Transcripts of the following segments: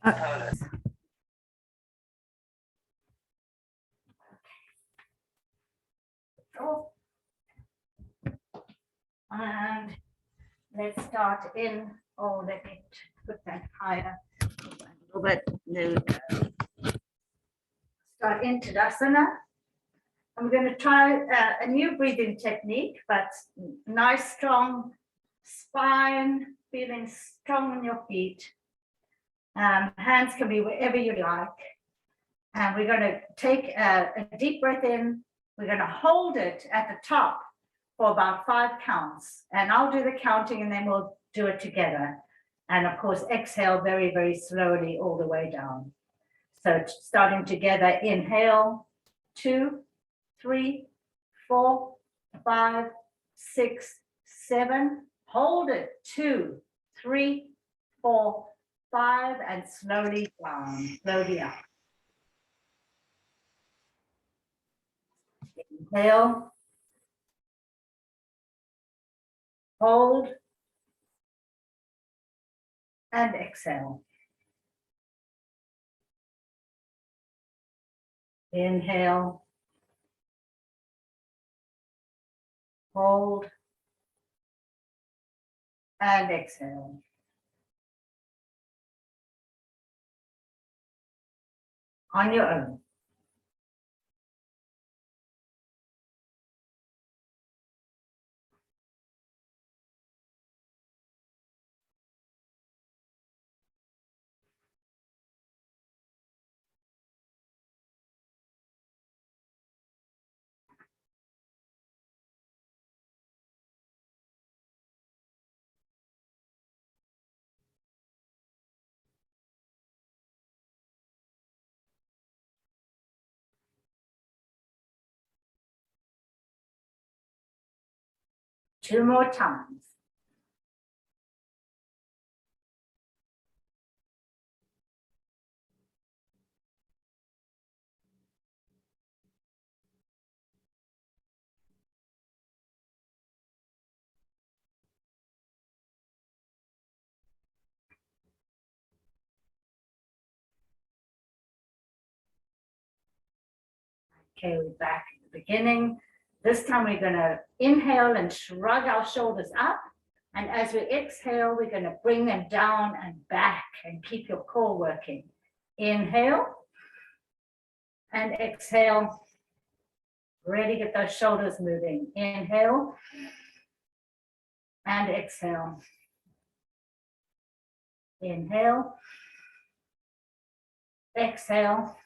And let's start in, or let me put that higher. A little bit. There we go. Start in Tadasana. I'm going to try a new breathing technique, but nice, strong spine, feeling strong in your feet. Hands can be wherever you like. And we're going to take a deep breath in. We're going to hold it at the top for about 5 counts. And I'll do the counting and then we'll do it together. And of course, exhale very, very slowly all the way down. So starting together, inhale, 2, 3, 4, 5, 6, 7. Hold it, 2, 3, 4, 5, and slowly down, slowly up. Inhale. Hold. And exhale. Inhale. Hold. And exhale. On your own. Two more times. Okay, we're back at the beginning. This time we're going to inhale and shrug our shoulders up. And as we exhale, we're going to bring them down and back and keep your core working. Inhale and exhale. Really get those shoulders moving. Inhale and exhale. Inhale. Exhale.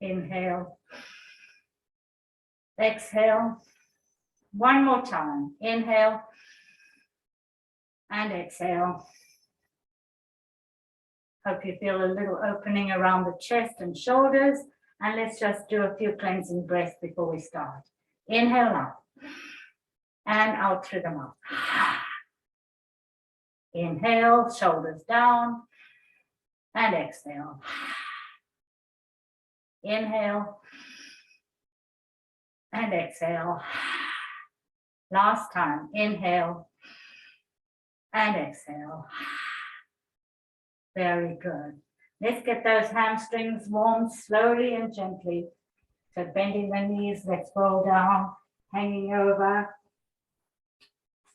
Inhale. Exhale. One more time. Inhale and exhale. Hope you feel a little opening around the chest and shoulders. And let's just do a few cleansing breaths before we start. Inhale up and out through the mouth. Inhale, shoulders down, and exhale. Inhale and exhale. Last time, inhale and exhale. Very good. Let's get those hamstrings warm slowly and gently. So bending the knees, let's roll down, hanging over.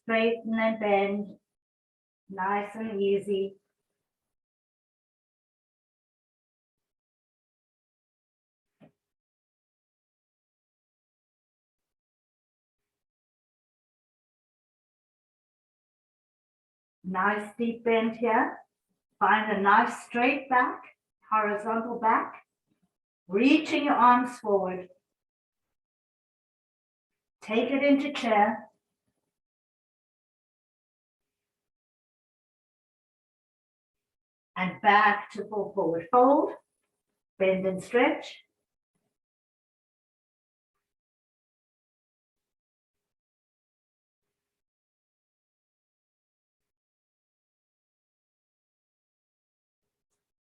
Straighten and bend, nice and easy. Nice deep bend here. Find a nice straight back, horizontal back. Reaching your arms forward. Take it into chair. And back to full forward fold. Bend and stretch.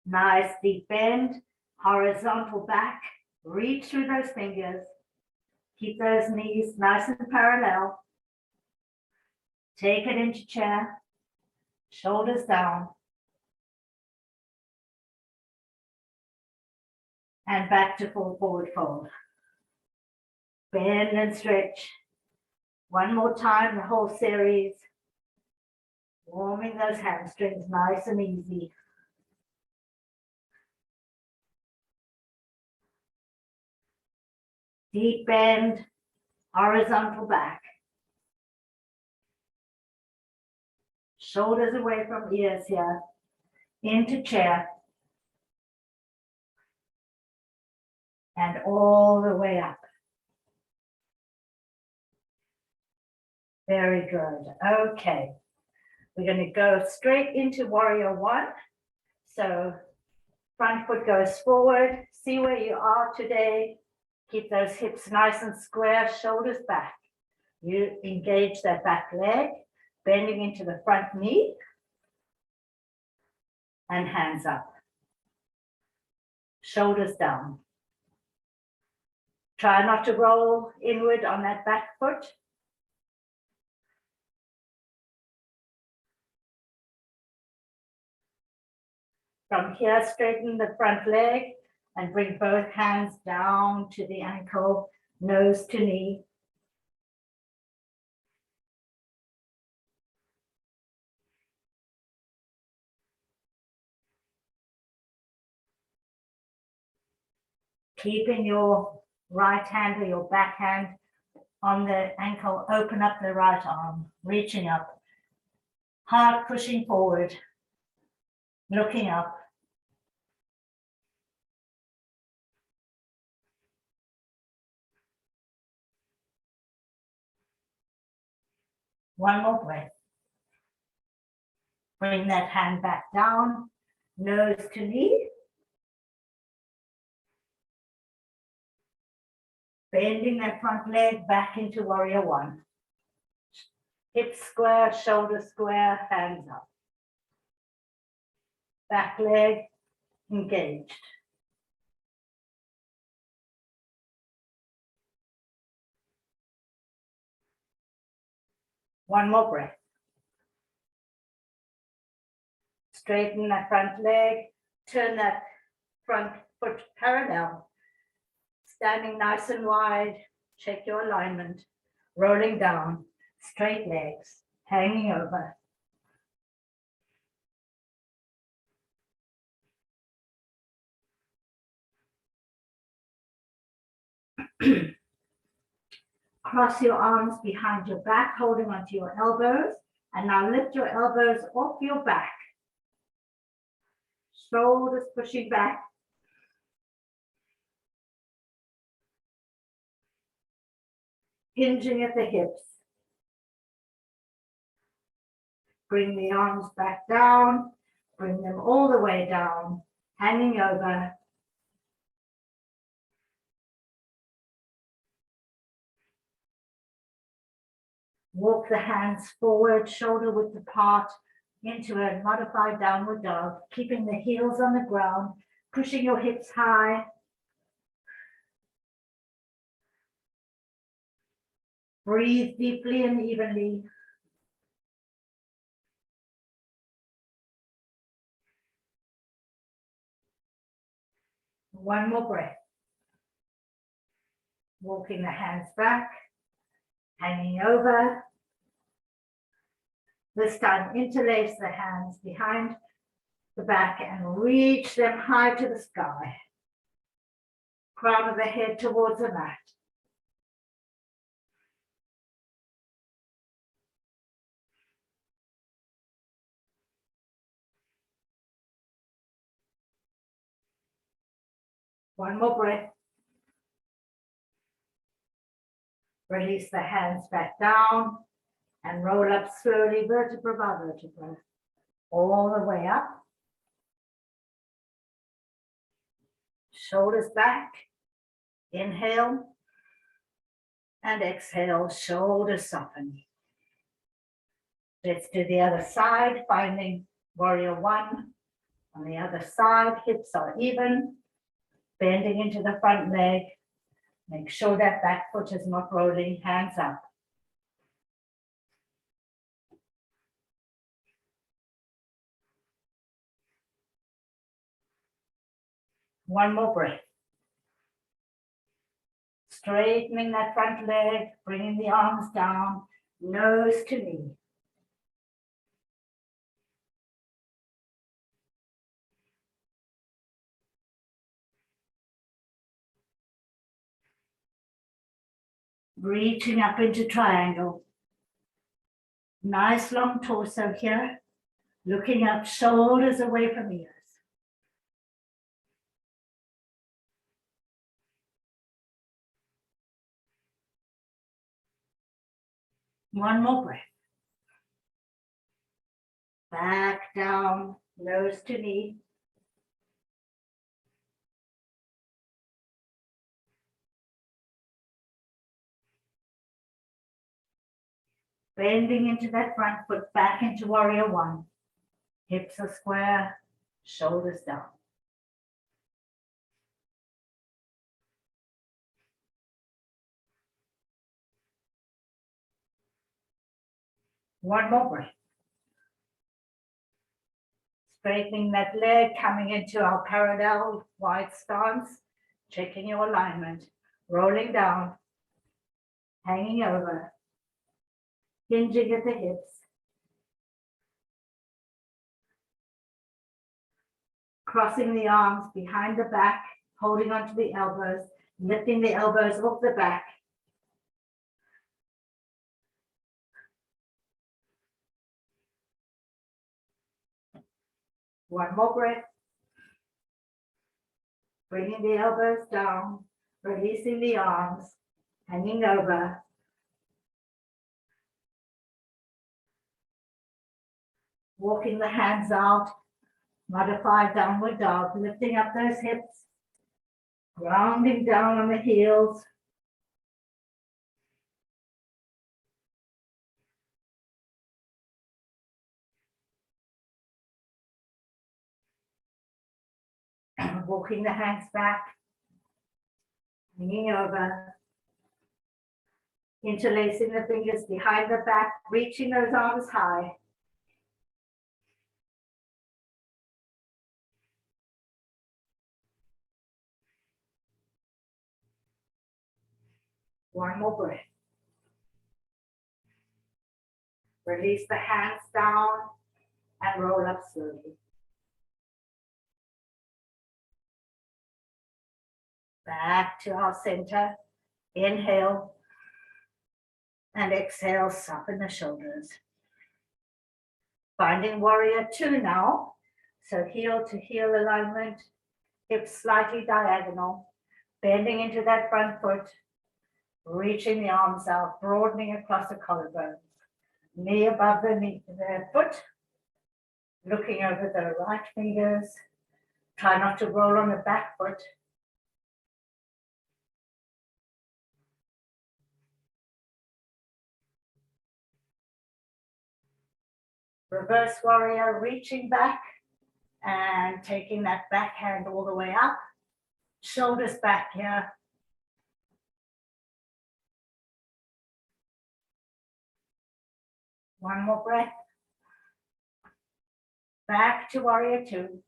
Nice deep bend, horizontal back, reach through those fingers. Keep those knees nice and parallel. Take it into chair, shoulders down. and back to full forward fold. Bend and stretch. One more time, the whole series. Warming those hamstrings nice and easy. Deep bend, horizontal back. Shoulders away from ears here. Into chair. And all the way up. Very good. Okay. We're going to go straight into warrior one. So front foot goes forward. See where you are today. Keep those hips nice and square, shoulders back. You engage that back leg, bending into the front knee. And hands up. Shoulders down. Try not to roll inward on that back foot. From here, straighten the front leg and bring both hands down to the ankle, nose to knee. Keeping your right hand or your back hand on the ankle, open up the right arm, reaching up. Heart pushing forward, looking up. One more breath. Bring that hand back down, nose to knee. Bending that front leg back into warrior one. Hips square, shoulders square, hands up. Back leg engaged. One more breath. Straighten that front leg, turn that front foot parallel. Standing nice and wide, check your alignment. Rolling down, straight legs, hanging over. Cross your arms behind your back, holding onto your elbows. And now lift your elbows off your back. Shoulders pushing back. Hinging at the hips. Bring the arms back down. Bring them all the way down, hanging over. Walk the hands forward, shoulder width apart, into a modified downward dog, keeping the heels on the ground, pushing your hips high. Breathe deeply and evenly. One more breath. Walking the hands back, hanging over. This time, interlace the hands behind the back and reach them high to the sky. Crown of the head towards the mat. One more breath. Release the hands back down and roll up slowly, vertebra by vertebra, all the way up. Shoulders back. Inhale and exhale, shoulders soften. Let's do the other side, finding warrior one. On the other side, hips are even, bending into the front leg. Make sure that back foot is not rolling, hands up. One more breath. Straightening that front leg, bringing the arms down, nose to knee. Reaching up into triangle. Nice long torso here. Looking up, shoulders away from ears. One more breath. Back down, nose to knee. Bending into that front foot, back into warrior one. Hips are square, shoulders down. One more breath. Straightening that leg, coming into our parallel wide stance, checking your alignment, rolling down, hanging over, hinging at the hips, crossing the arms behind the back, holding onto the elbows, lifting the elbows off the back. One more breath. Bringing the elbows down, releasing the arms, hanging over. Walking the hands out, modified downward dog, lifting up those hips, grounding down on the heels. Walking the hands back, hanging over, interlacing the fingers behind the back, reaching those arms high. One more breath. Release the hands down and roll up slowly. Back to our center. Inhale and exhale, soften the shoulders. Finding warrior two now. So heel to heel alignment, hips slightly diagonal, bending into that front foot, reaching the arms out, broadening across the collarbones. Knee above the foot, looking over the right fingers. Try not to roll on the back foot. Reverse warrior, reaching back and taking that back hand all the way up. Shoulders back here. One more breath. Back to warrior two.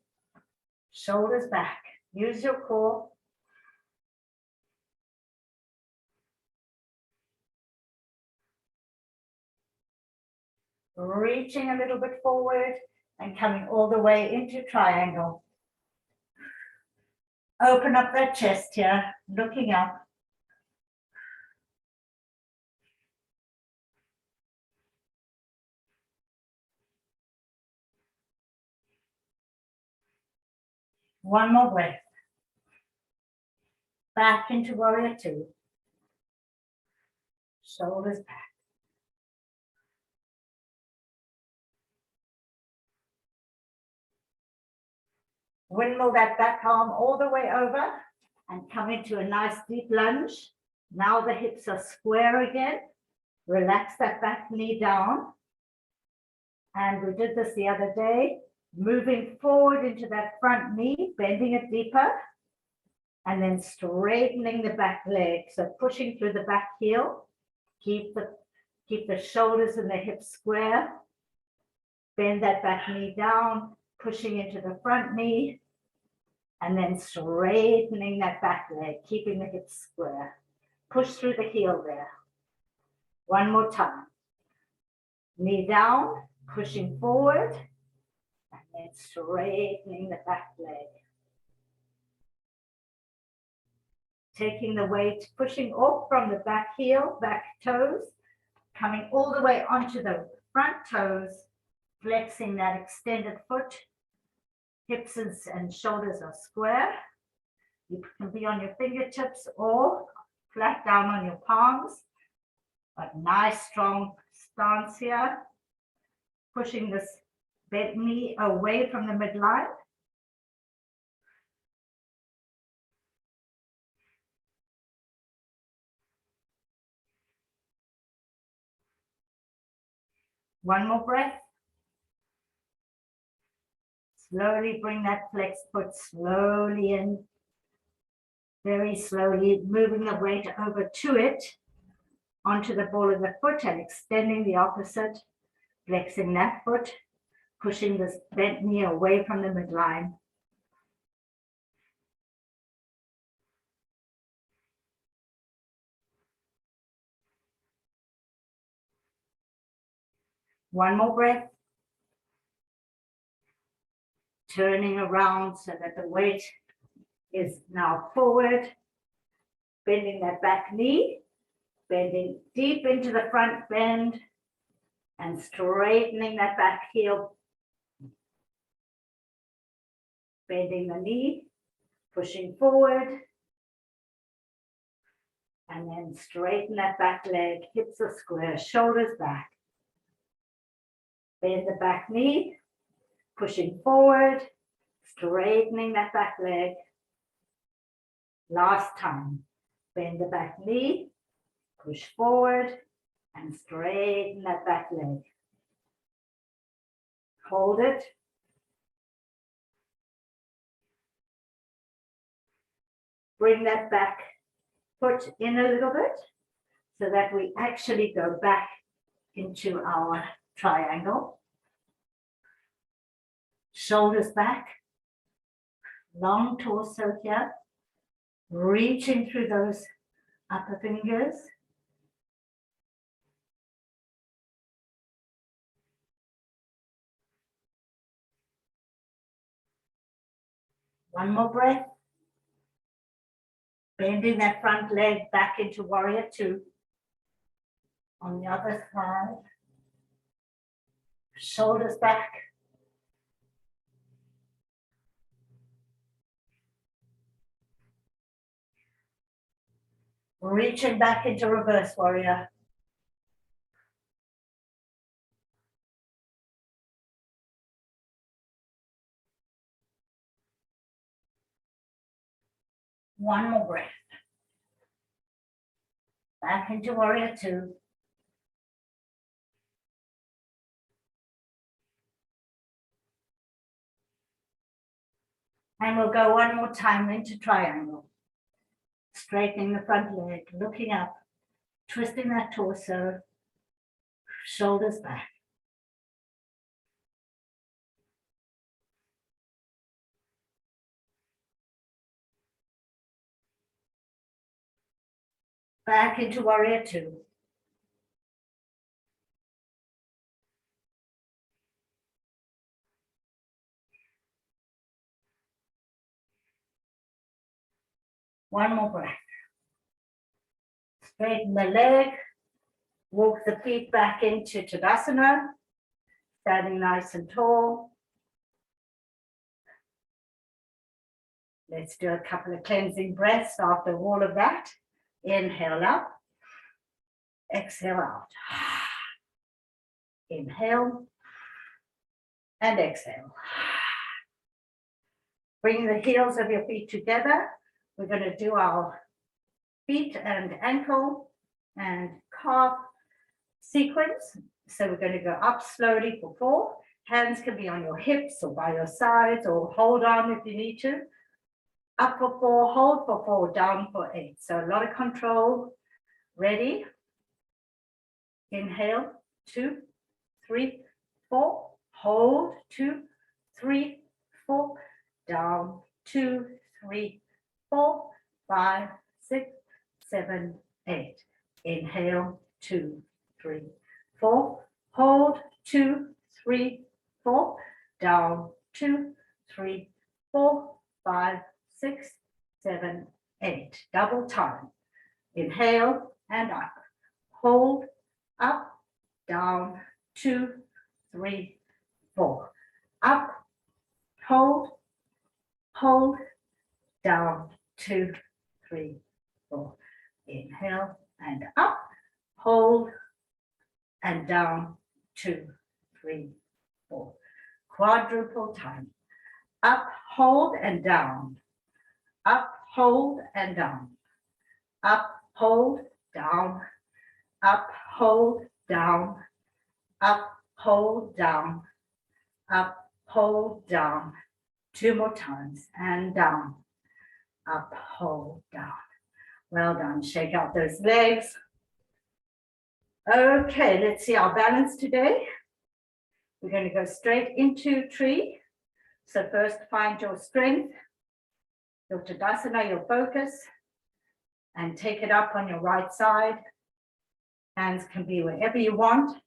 Shoulders back. Use your core. Reaching a little bit forward and coming all the way into triangle. Open up that chest here, looking up. One more breath. Back into warrior two. Shoulders back. Windmill that back arm all the way over and come into a nice deep lunge. Now the hips are square again. Relax that back knee down. And we did this the other day. Moving forward into that front knee, bending it deeper. And then straightening the back leg. So pushing through the back heel. Keep the shoulders and the hips square. Bend that back knee down, pushing into the front knee. And then straightening that back leg, keeping the hips square. push through the heel there. One more time. Knee down, pushing forward, and then straightening the back leg. Taking the weight, pushing off from the back heel, back toes, coming all the way onto the front toes, flexing that extended foot. Hips and shoulders are square. You can be on your fingertips or flat down on your palms. But nice strong stance here. Pushing this bent knee away from the midline. One more breath. Slowly bring that flexed foot slowly in. Very slowly, moving the weight over to it, onto the ball of the foot and extending the opposite. Flexing that foot, pushing this bent knee away from the midline. One more breath. Turning around so that the weight is now forward. Bending that back knee. Bending deep into the front bend. And straightening that back heel. Bending the knee. Pushing forward. And then straighten that back leg. Hips are square. Shoulders back. Bend the back knee. Pushing forward, straightening that back leg. Last time, bend the back knee, push forward, and straighten that back leg. Hold it. Bring that back foot in a little bit so that we actually go back into our triangle. Shoulders back, long torso here, reaching through those upper fingers. One more breath. Bending that front leg back into warrior two. On the other side. Shoulders back. Reaching back into reverse warrior. One more breath. Back into warrior two. And we'll go one more time into triangle. Straightening the front leg, looking up, twisting that torso, shoulders back. Back into warrior two. One more breath. Straighten the leg, walk the feet back into Tadasana, standing nice and tall. Let's do a couple of cleansing breaths after all of that. Inhale up, exhale out. Inhale and exhale. Bring the heels of your feet together. We're going to do our feet and ankle and calf sequence. So we're going to go up slowly for 4. Hands can be on your hips or by your sides, or hold on if you need to. Up for 4, hold for 4, down for 8. So a lot of control. Ready? Inhale, 2, 3, 4. Hold, 2, 3, 4. Down, 2, 3, 4, 5, 6, 7, 8. Inhale, 2, 3, 4. Hold, 2, 3, 4. Down, 2, 3, 4, 5, 6, 7, 8. Double time. Inhale and up. Hold, up, down, 2, 3, 4. Up, hold, hold, down, 2, 3, 4. Inhale and up, hold, and down, 2, 3, 4. Quadruple time. Up, hold, and down. Up, hold, and down. Up, hold, down. Up, hold, down. Up, hold, down. Up, hold, down. 2 more times, and down. Up, hold, down. Well done. Shake out those legs. Okay, let's see our balance today. We're going to go straight into tree. So first find your strength, your Tadasana, your focus, and take it up on your right side. Hands can be wherever you want.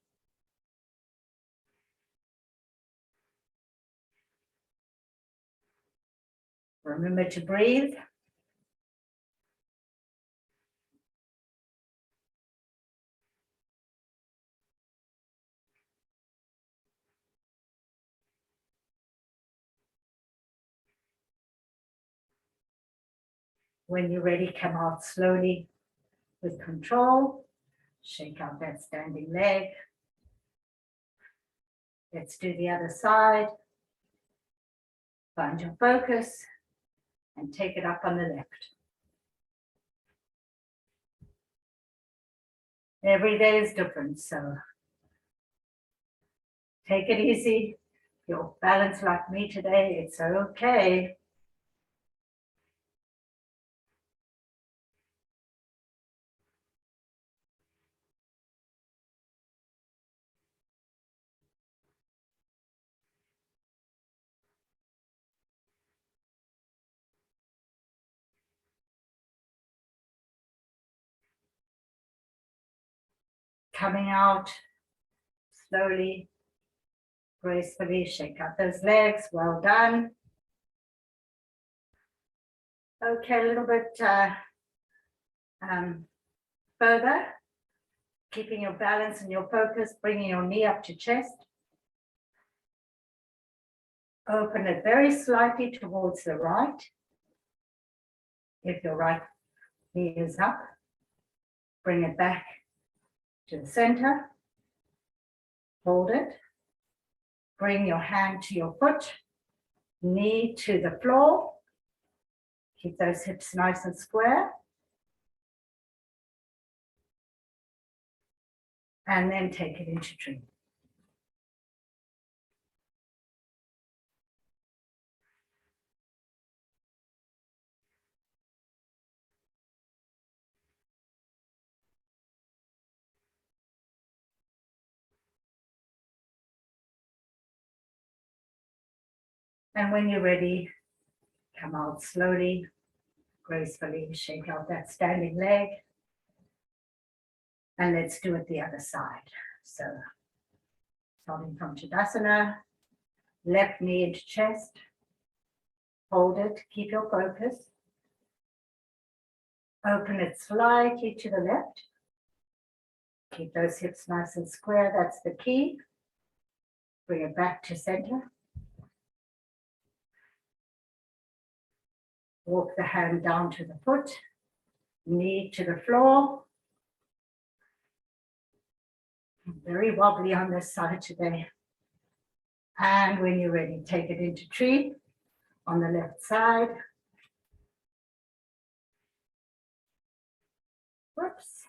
Remember to breathe. When you're ready, come out slowly with control. Shake out that standing leg. Let's do the other side. Find your focus and take it up on the left. Every day is different, so take it easy. If you're balanced like me today, it's okay. Coming out slowly, gracefully, shake out those legs. Well done. Okay, a little bit further, keeping your balance and your focus, bringing your knee up to chest. Open it very slightly towards the right. If your right knee is up, bring it back to the center. Hold it. Bring your hand to your foot, knee to the floor. Keep those hips nice and square. And then take it into tree. And when you're ready, come out slowly, gracefully, shake out that standing leg. And let's do it the other side. So, starting from Tadasana, left knee into chest. Hold it, keep your focus. Open it slightly to the left. Keep those hips nice and square, that's the key. Bring it back to center. Walk the hand down to the foot, knee to the floor. Very wobbly on this side today. And when you're ready, take it into tree on the left side. Whoops.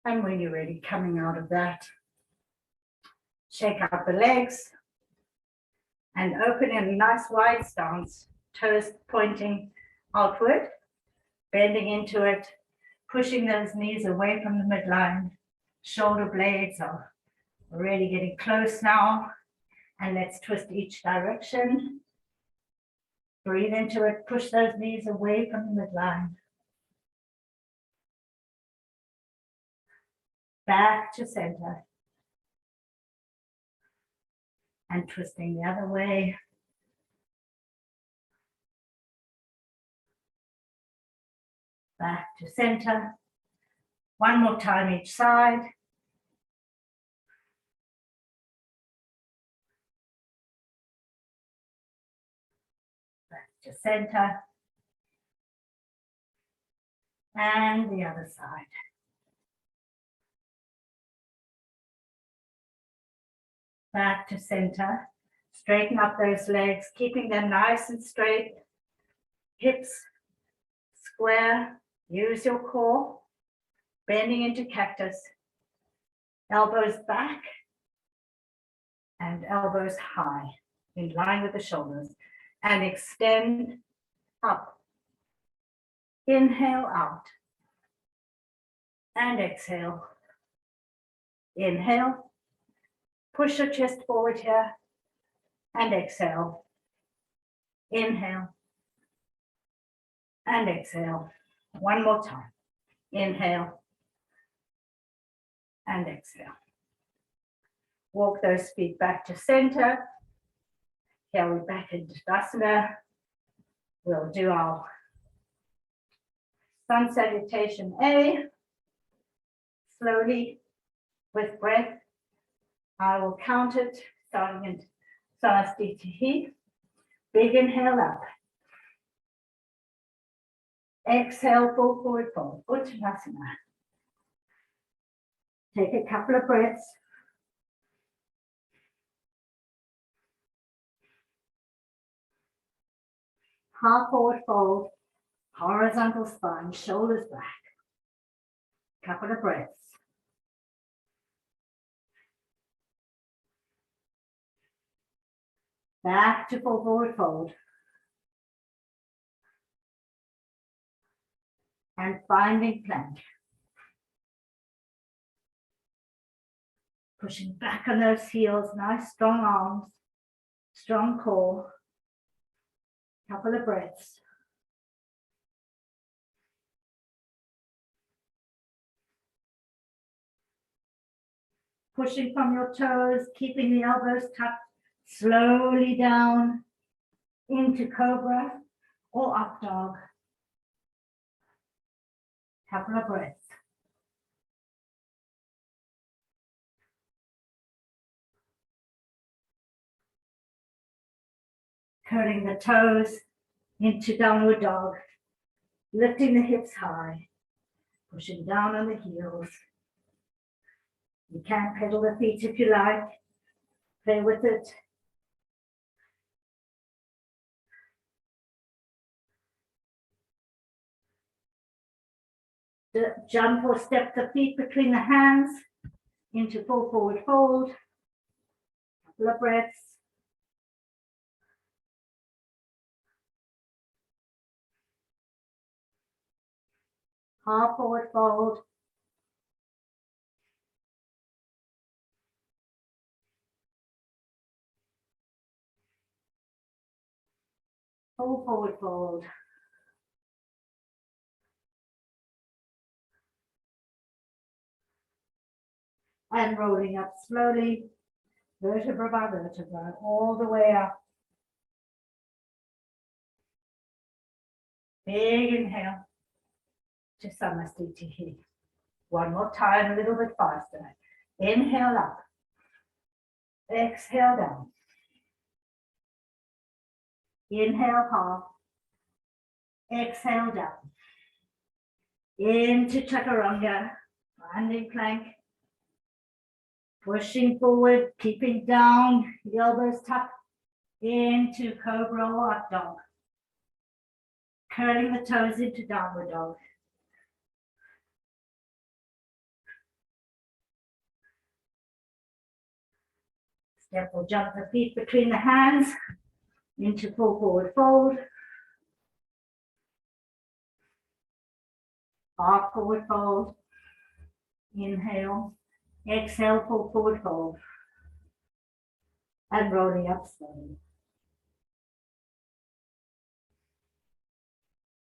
And when you're ready, coming out of that, shake out the legs and open in a nice wide stance, toes pointing outward, bending into it, pushing those knees away from the midline, Shoulder blades are really getting close now. And let's twist each direction. Breathe into it, push those knees away from the midline. Back to center. And twisting the other way. Back to center. One more time each side. Back to center. And the other side. Back to center. Straighten up those legs, keeping them nice and straight. Hips square. Use your core. Bending into cactus. Elbows back. And elbows high. In line with the shoulders. And extend up. Inhale out. And exhale. Inhale. Push your chest forward here. And exhale. Inhale. And exhale. One more time. Inhale. And exhale. Walk those feet back to center. Here we're back into Tadasana. We'll do our sun salutation A. Slowly with breath. I will count it, starting in Sarastitihi. Big inhale up. Exhale, full forward fold, Uttanasana. Take a couple of breaths. Half forward fold, horizontal spine, shoulders back. Couple of breaths. Back to full forward fold. And finding plank. Pushing back on those heels, nice strong arms, strong core. Couple of breaths. Pushing from your toes, keeping the elbows tucked, slowly down into cobra or up dog. Couple of breaths. Curling the toes into downward dog, lifting the hips high, pushing down on the heels. You can pedal the feet if you like, play with it. Jump or step the feet between the hands into full forward fold. Couple of breaths. Half forward fold. Full forward fold. And rolling up slowly, vertebra by vertebra, all the way up. Big inhale to Samastitihi. One more time, a little bit faster. Inhale up. Exhale down. Inhale half. Exhale down. Into Chaturanga, landing plank. Pushing forward, keeping down, the elbows tucked into cobra or up dog. Curling the toes into downward dog. Step or jump the feet between the hands into full forward fold. Half forward fold. Inhale. Exhale, pull forward, hold. And rolling up slowly.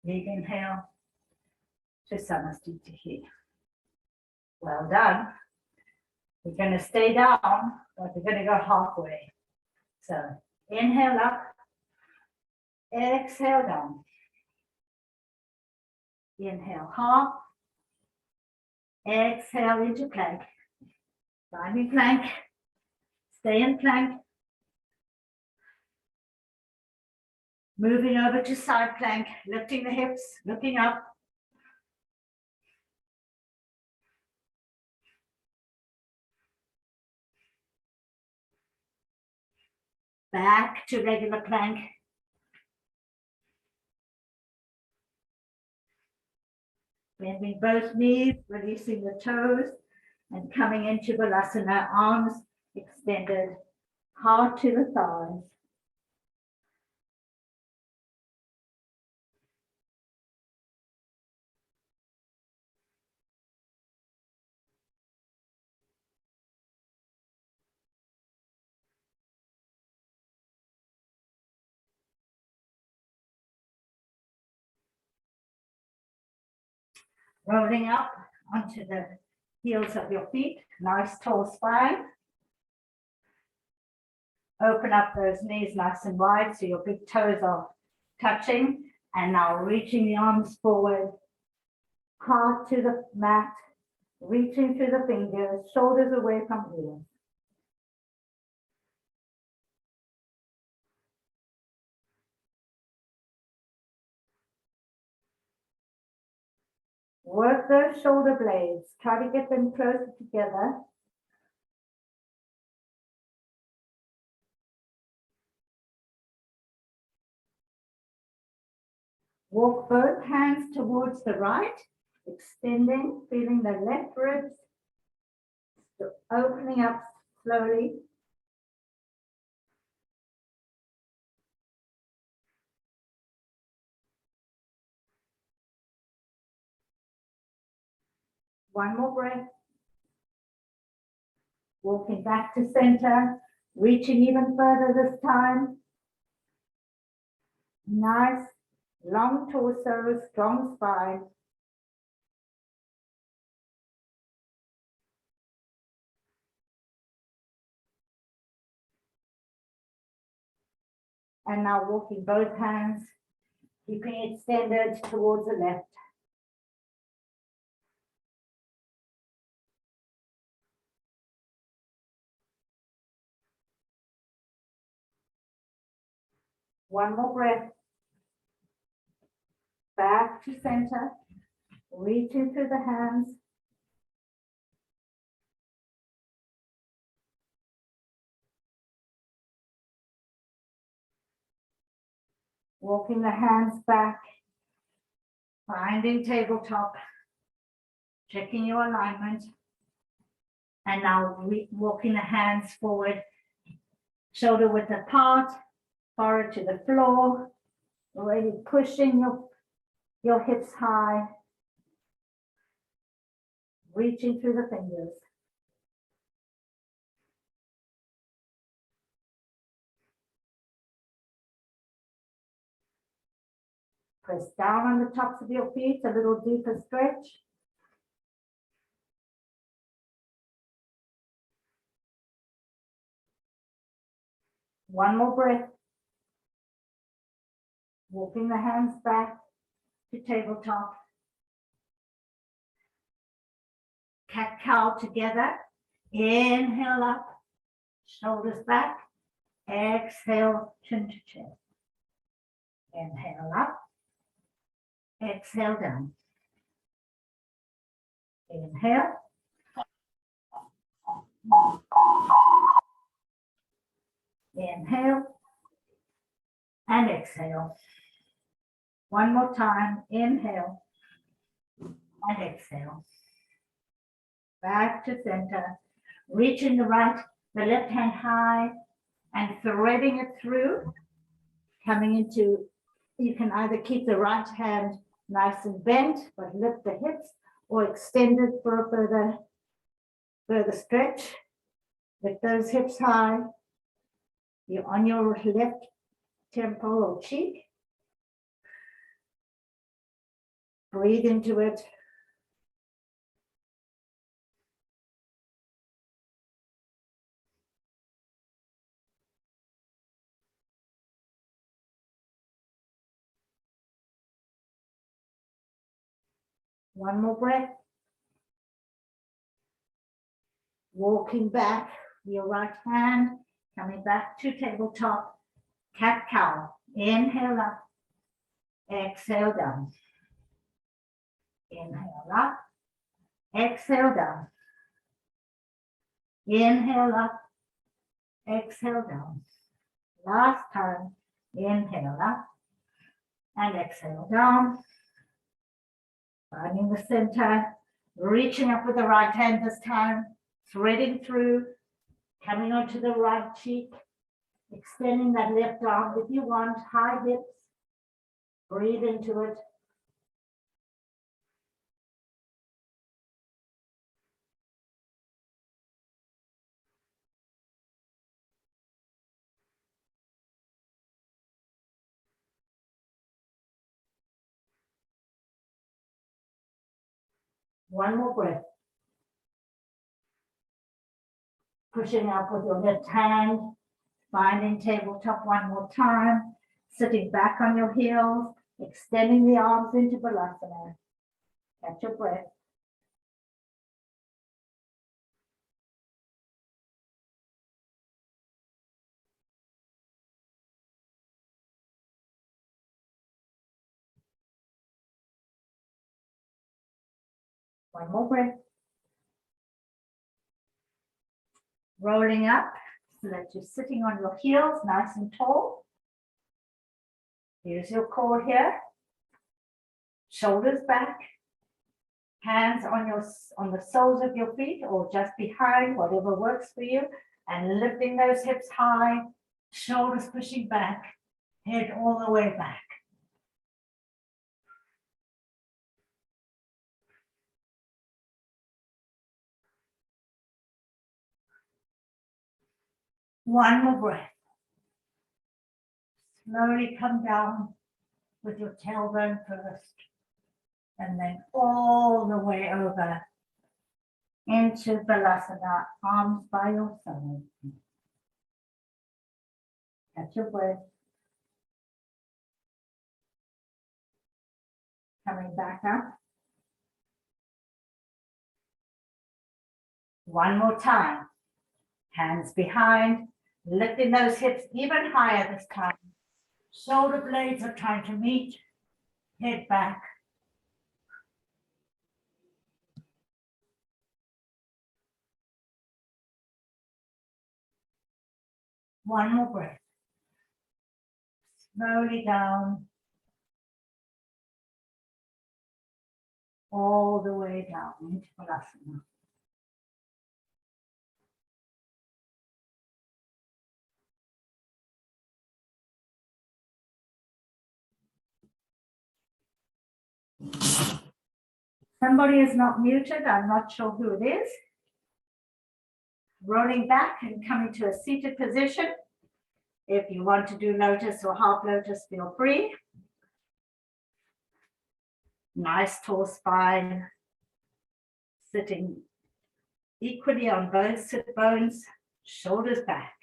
Big inhale to Samasthiti here. Well done. We're going to stay down, but we're going to go halfway. So inhale up, exhale down. Inhale half, exhale into plank. Climbing plank, stay in plank. Moving over to side plank, lifting the hips, looking up. Back to regular plank. Bending both knees, releasing the toes, and coming into Balasana, arms extended, heart to the thighs. Rolling up onto the heels of your feet, nice tall spine. Open up those knees nice and wide so your big toes are touching. And now reaching the arms forward, heart to the mat, reaching through the fingers, shoulders away from ears. Work those shoulder blades, try to get them closer together. Walk both hands towards the right, extending, feeling the left ribs, opening up slowly. One more breath. Walking back to center, reaching even further this time. Nice, long torso, strong spine. And now walking both hands, keeping it extended towards the left. One more breath. Back to center, reaching through the hands. Walking the hands back, finding tabletop, checking your alignment. And now walking the hands forward, shoulder width apart, forehead to the floor, already pushing your hips high, reaching through the fingers. Press down on the tops of your feet, a little deeper stretch. One more breath. Walking the hands back to tabletop. Cat-cow together. Inhale up, shoulders back. Exhale, chin to chin. Inhale up. Exhale down. Inhale. Inhale. And exhale. One more time. Inhale. And exhale. Back to center. Reaching the left hand high and threading it through. Coming into, you can either keep the right hand nice and bent, but lift the hips, or extend it for a Further stretch. Lift those hips high. You're on your left temple or cheek. Breathe into it. One more breath. Walking back, your right hand, coming back to tabletop, cat-cow. Inhale up, exhale down. Inhale up, exhale down. Inhale up, exhale down. Last time, inhale up and exhale down. Finding the center, reaching up with the right hand this time, threading through, coming onto the right cheek, extending that left arm if you want, high hips. Breathe into it. One more breath. Pushing up with your left hand, finding tabletop one more time, sitting back on your heels, extending the arms into Balasana. Catch your breath. One more breath. Rolling up so that you're sitting on your heels, nice and tall. Here's your core here. Shoulders back. Hands on the soles of your feet or just behind, whatever works for you. And lifting those hips high, shoulders pushing back, head all the way back. One more breath. Slowly come down with your tailbone first, and then all the way over into Balasana, arms by your side. Catch your breath. Coming back up. One more time. Hands behind, lifting those hips even higher this time. Shoulder blades are trying to meet, head back. One more breath. Slowly down. All the way down into Balasana. Somebody is not muted. I'm not sure who it is. Rolling back and coming to a seated position. If you want to do lotus or half lotus, feel free. Nice tall spine. Sitting equally on both sit bones, shoulders back.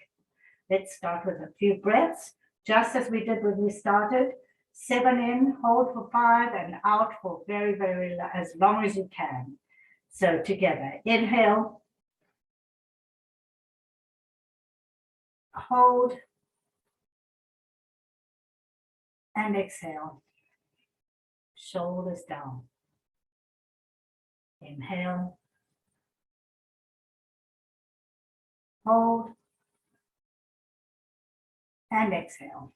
Let's start with a few breaths, just as we did when we started. 7 in, hold for 5, and out for very, as long as you can. So together, inhale, hold, and exhale. Shoulders down. Inhale, hold, and exhale.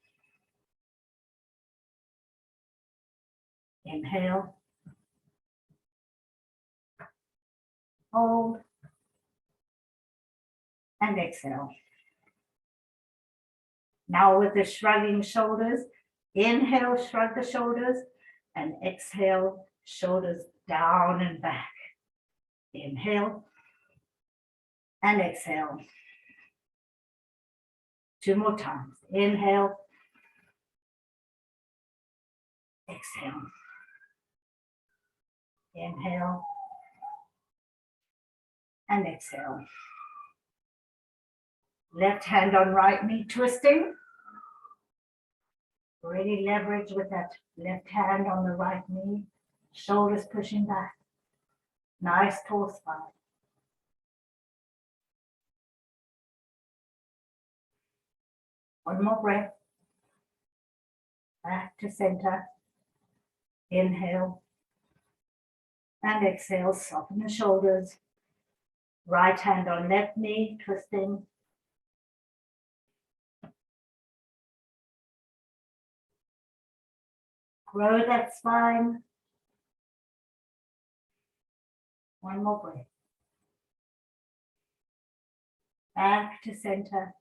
Inhale, hold, and exhale. Now with the shrugging shoulders, inhale, shrug the shoulders, and exhale, shoulders down and back. Inhale, and exhale. 2 more times. Inhale, exhale. Inhale and exhale. Left hand on right knee twisting. Really leverage with that left hand on the right knee. Shoulders pushing back. Nice tall spine. One more breath. Back to center. Inhale and exhale. Soften the shoulders. Right hand on left knee, twisting. Grow that spine. One more breath. Back to center.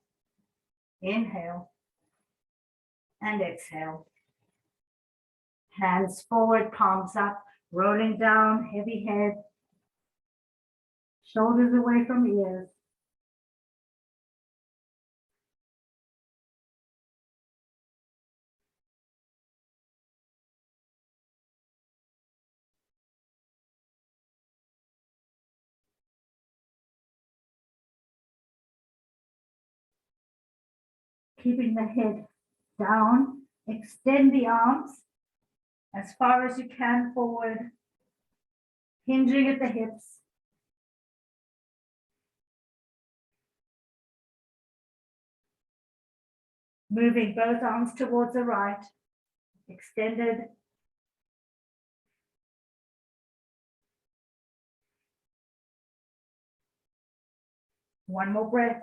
Inhale and exhale. Hands forward, palms up, rolling down, heavy head. Shoulders away from ears. Keeping the head down, extend the arms as far as you can forward, hinging at the hips. Moving both arms towards the right, extended. One more breath.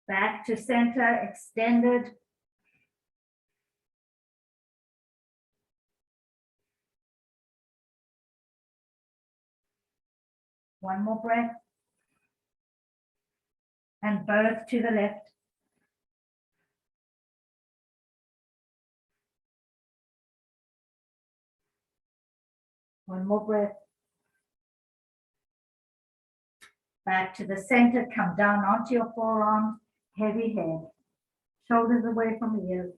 Back to center, extended. One more breath. And both to the left. One more breath. Back to the center, come down onto your forearms, heavy head. Shoulders away from ears.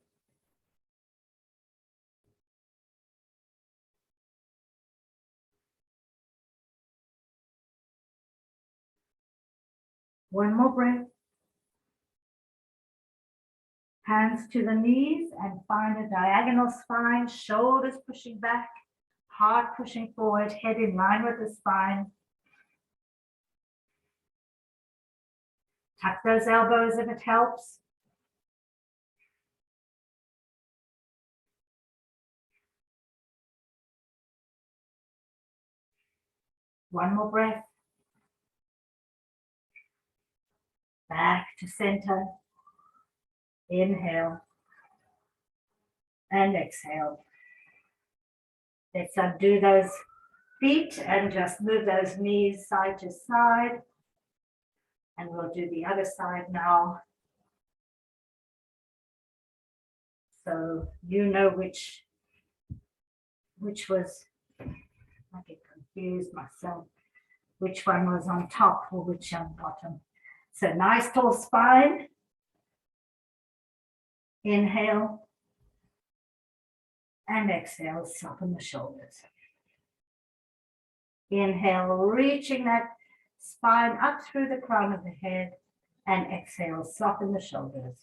One more breath. Hands to the knees and find a diagonal spine, shoulders pushing back, heart pushing forward, head in line with the spine. Tuck those elbows if it helps. One more breath. Back to center. Inhale and exhale. Let's undo those feet and just move those knees side to side. And we'll do the other side now. So you know which was, I get confused myself, which one was on top or which on bottom. So nice tall spine. Inhale and exhale, soften the shoulders. Inhale, reaching that spine up through the crown of the head, and exhale, soften the shoulders.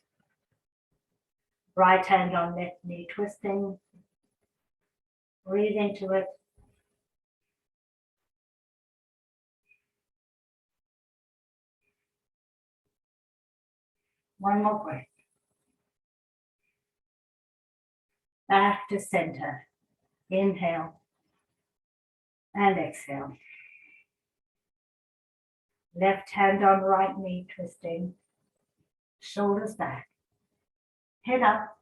Right hand on left knee, twisting. Breathe into it. One more breath. Back to center. Inhale and exhale. Left hand on right knee, twisting. Shoulders back. Head up.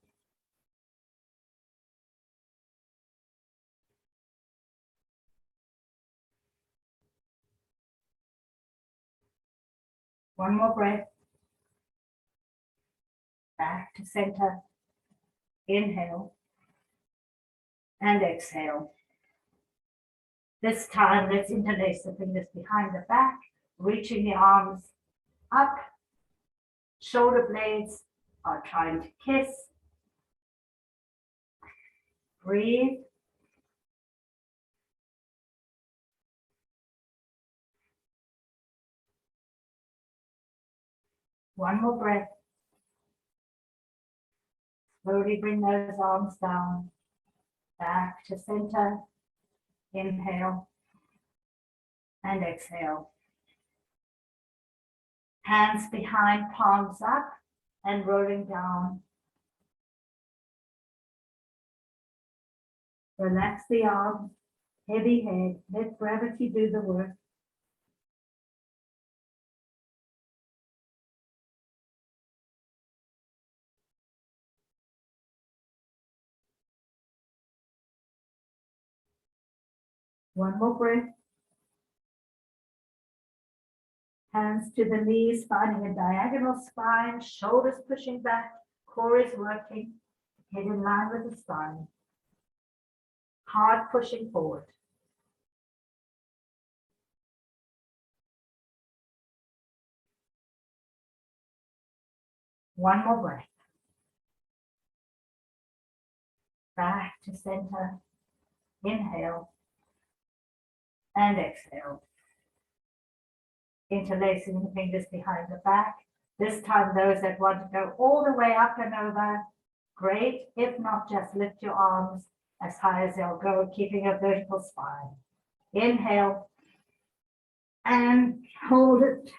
One more breath. Back to center. Inhale and exhale. This time, let's interlace the fingers behind the back, reaching the arms up. Shoulder blades are trying to kiss. Breathe. One more breath. Slowly bring those arms down, back to center. Inhale and exhale. Hands behind, palms up and rolling down. Relax the arms, heavy head, let gravity do the work. One more breath. Hands to the knees, finding a diagonal spine, shoulders pushing back, core is working, head in line with the spine. Heart pushing forward. One more breath. Back to center. Inhale and exhale. Interlacing the fingers behind the back. This time, those that want to go all the way up and over, great. If not, just lift your arms as high as they'll go, keeping a vertical spine. Inhale and hold it.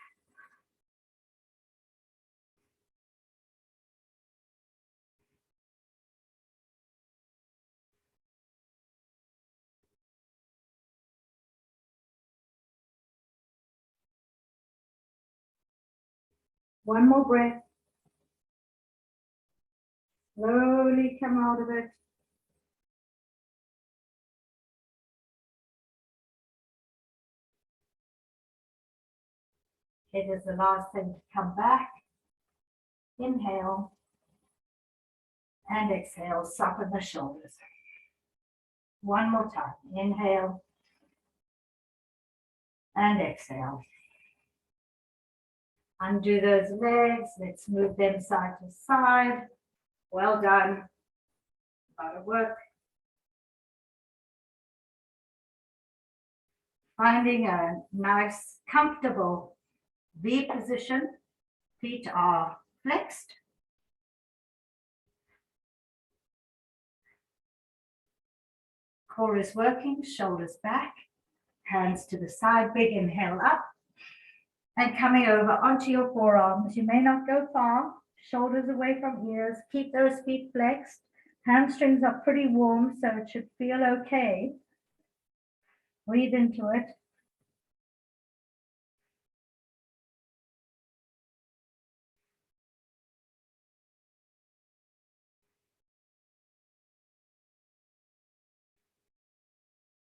One more breath. Slowly come out of it. It is the last thing to come back. Inhale and exhale, soften the shoulders. One more time. Inhale and exhale. Undo those legs. Let's move them side to side. Well done. A lot of work. Finding a nice, comfortable V position. Feet are flexed. Core is working, shoulders back, hands to the side, big inhale up. And coming over onto your forearms. You may not go far, shoulders away from ears. Keep those feet flexed. Hamstrings are pretty warm, so it should feel okay. Breathe into it.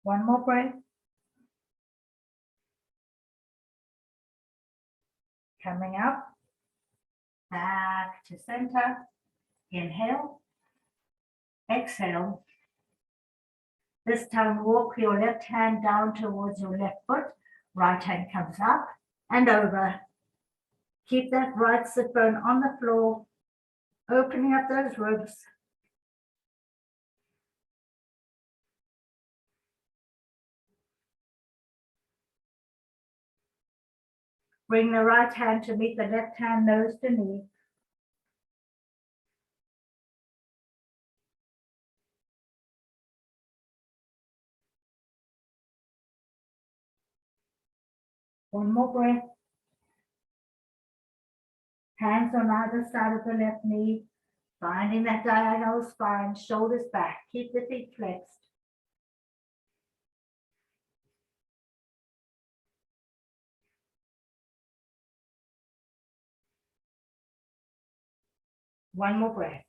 One more breath. Coming up, back to center. Inhale, exhale. This time, walk your left hand down towards your left foot. Right hand comes up and over. Keep that right sit bone on the floor, opening up those ribs. Bring the right hand to meet the left hand, nose to knee. One more breath. Hands on either side of the left knee, finding that diagonal spine, shoulders back. Keep the feet flexed. One more breath.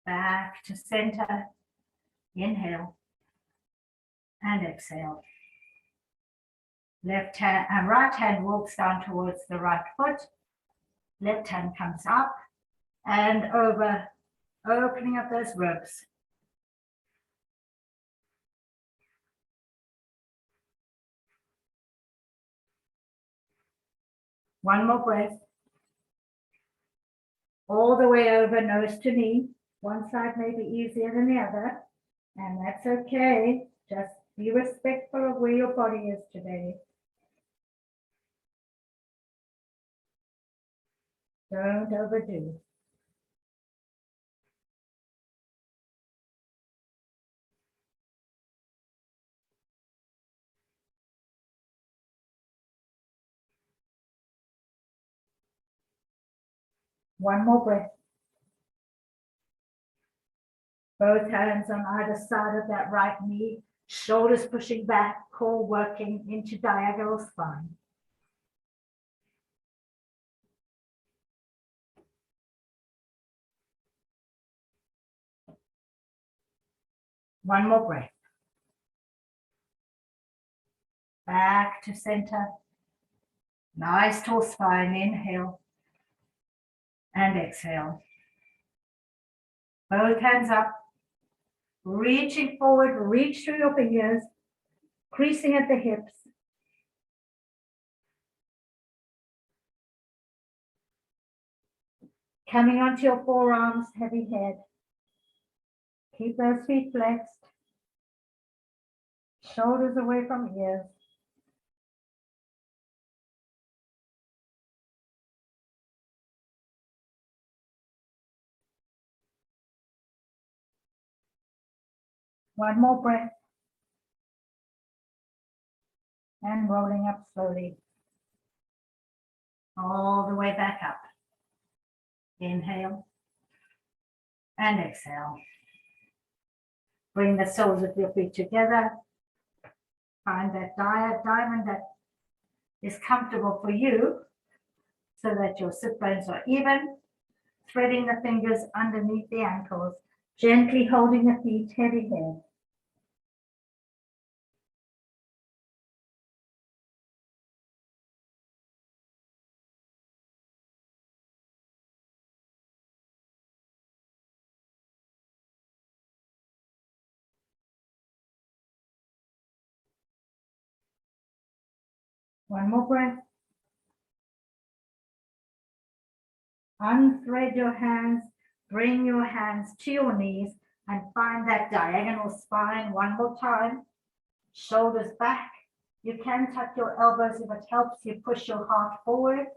Back to center. Inhale and exhale. Left hand and right hand walks down towards the right foot. Left hand comes up and over, opening up those ribs. One more breath. All the way over, nose to knee. One side may be easier than the other, and that's okay. Just be respectful of where your body is today. Don't overdo. One more breath. Both hands on either side of that right knee, shoulders pushing back, core working into diagonal spine. One more breath. Back to center. Nice tall spine. Inhale and exhale. Both hands up. Reaching forward, reach through your fingers, creasing at the hips. Coming onto your forearms, heavy head. Keep those feet flexed. Shoulders away from ears. One more breath. And rolling up slowly. All the way back up. Inhale and exhale. Bring the soles of your feet together. Find that diamond that is comfortable for you so that your sit bones are even. Threading the fingers underneath the ankles. Gently holding the feet, heavy head. One more breath. Unthread your hands, bring your hands to your knees and find that diagonal spine one more time. Shoulders back. You can tuck your elbows if it helps you push your heart forward.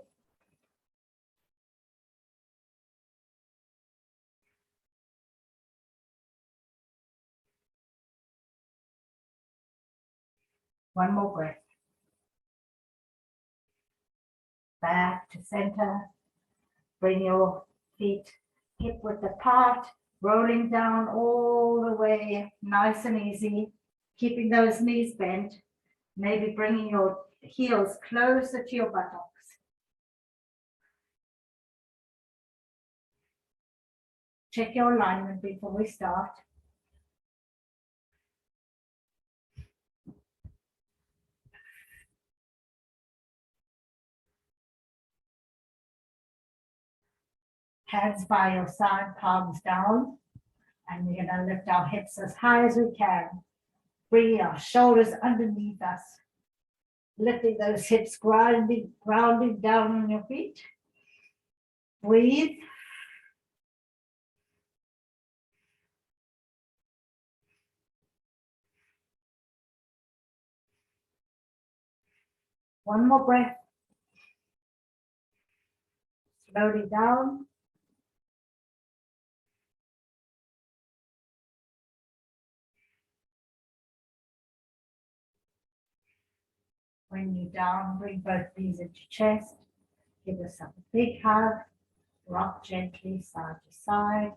One more breath. Back to center. Bring your feet hip width apart, rolling down all the way, nice and easy, keeping those knees bent, maybe bringing your heels closer to your buttocks. Check your alignment before we start. Hands by your side, palms down, and we're going to lift our hips as high as we can. Bring our shoulders underneath us, lifting those hips, grounding down on your feet. Breathe. One more breath. Slowly down. When you're down, bring both knees into chest. Give yourself a big hug. Rock gently side to side.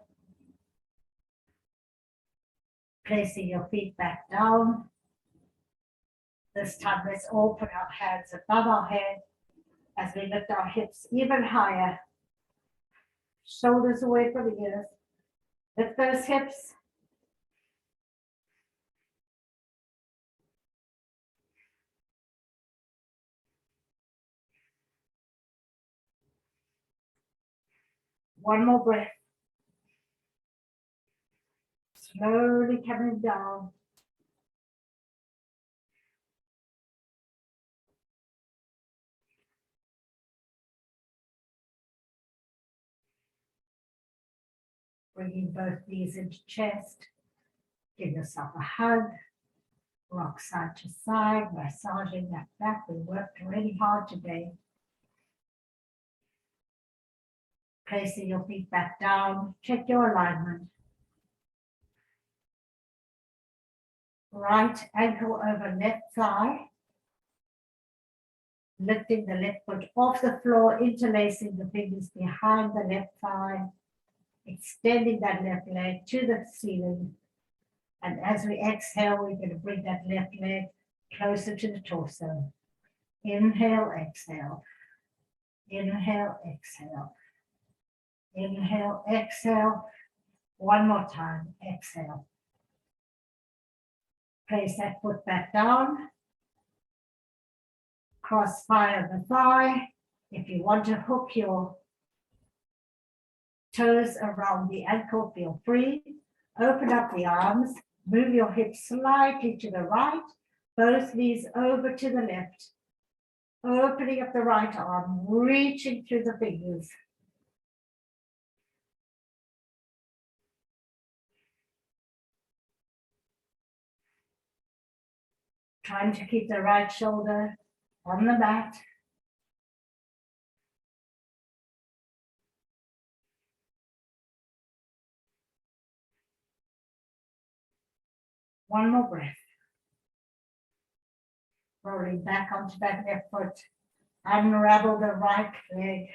Placing your feet back down. This time, let's all put our hands above our head as we lift our hips even higher. Shoulders away from the ears. Lift those hips. One more breath. Slowly coming down. Bringing both knees into chest. Give yourself a hug. Rock side to side, massaging that back. We worked really hard today. Placing your feet back down. Check your alignment. Right ankle over left thigh. Lifting the left foot off the floor, interlacing the fingers behind the left thigh. Extending that left leg to the ceiling. And as we exhale, we're going to bring that left leg closer to the torso. Inhale, exhale. Inhale, exhale. Inhale, exhale. One more time, exhale. Place that foot back down. Cross fire the thigh. If you want to hook your toes around the ankle, feel free. Open up the arms. Move your hips slightly to the right. Both knees over to the left. Opening up the right arm, reaching through the fingers. Trying to keep the right shoulder on the mat. One more breath. Rolling back onto that left foot. Unravel the right leg.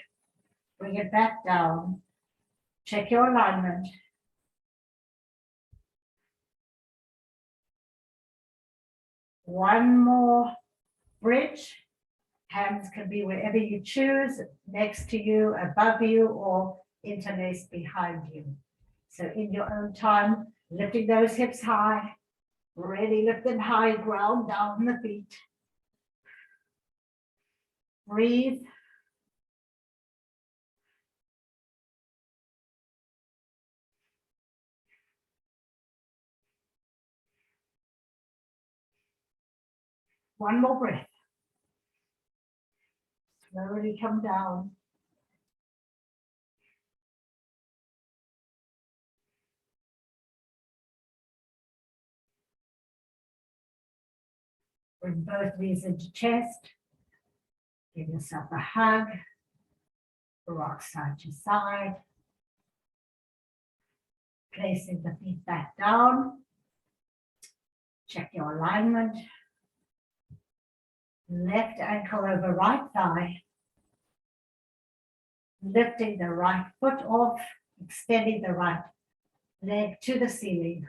Bring it back down. Check your alignment. One more bridge. Hands can be wherever you choose, next to you, above you, or interlaced behind you. So in your own time, lifting those hips high, really lift them high, ground down the feet. Breathe. One more breath. Slowly come down. Bring both knees into chest. Give yourself a hug. Rock side to side. Placing the feet back down. Check your alignment. Left ankle over right thigh. Lifting the right foot off, extending the right leg to the ceiling.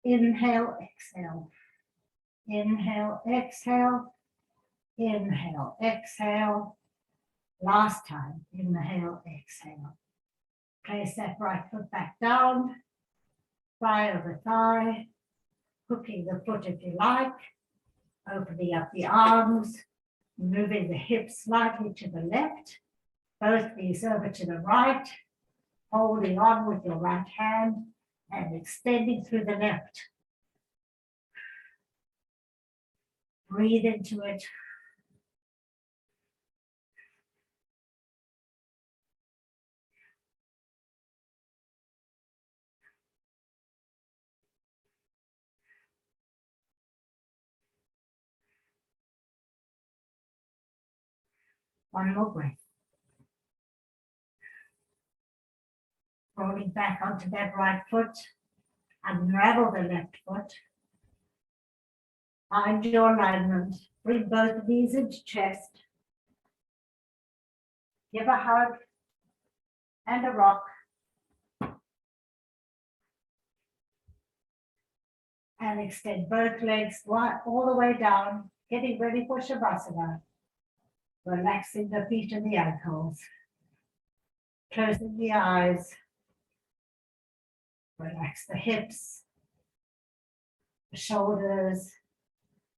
Inhale, exhale. Inhale, exhale. Inhale, exhale. Last time, inhale, exhale. Place that right foot back down. Thigh over thigh. Hooking the foot if you like. Opening up the arms. Moving the hips slightly to the left. Both knees over to the right. Holding on with your right hand and extending through the left. Breathe into it. One more breath. Rolling back onto that right foot. Unravel the left foot. Find your alignment. Bring both knees into chest. Give a hug and a rock. And extend both legs all the way down, getting ready for Shavasana. Relaxing the feet and the ankles. Closing the eyes. Relax the hips, the shoulders.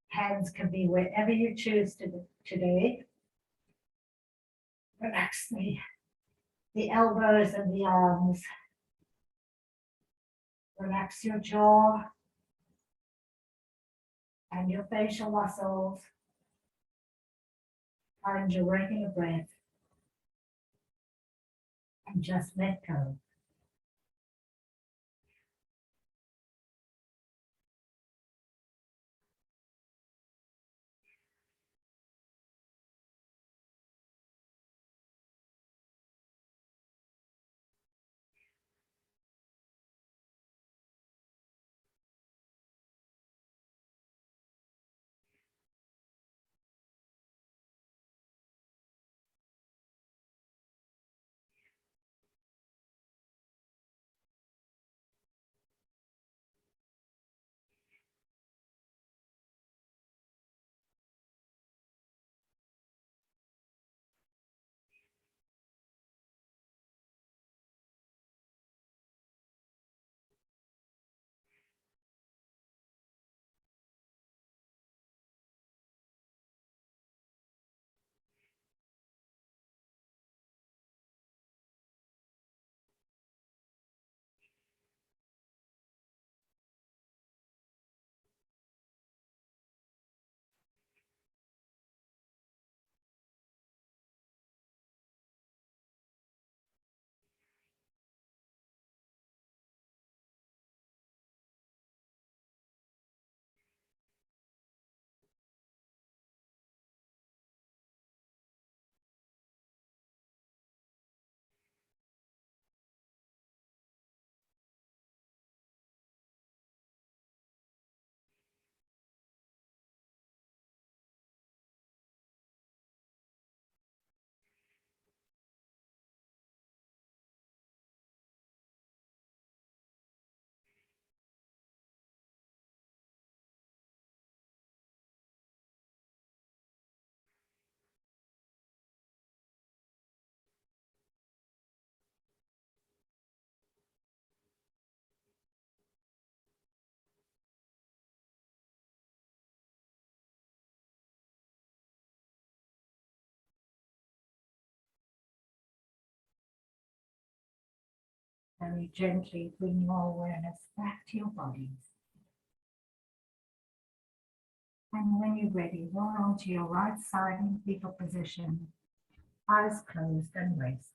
Hands can be wherever you choose today. Relax the elbows and the arms. Relax your jaw and your facial muscles. Find your regular breath and just let go. Very gently bring your awareness back to your bodies. And when you're ready, roll onto your right side in fetal position, eyes closed and rest.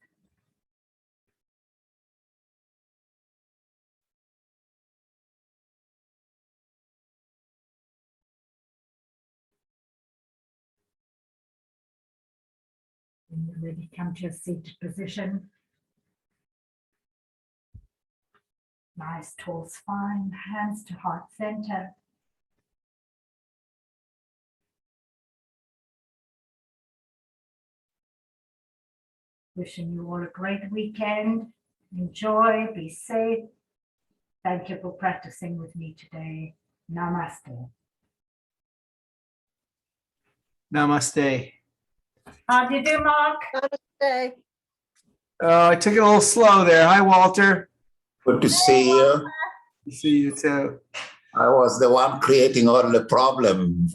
When you're ready, come to a seated position. Nice tall spine, hands to heart center. Wishing you all a great weekend. Enjoy, be safe. Thank you for practicing with me today. Namaste. Namaste. How do you do, Mark? Namaste. Oh, I took it a little slow there. Hi, Walter. Good to see you. Good to see you too. I was the one creating all the problem.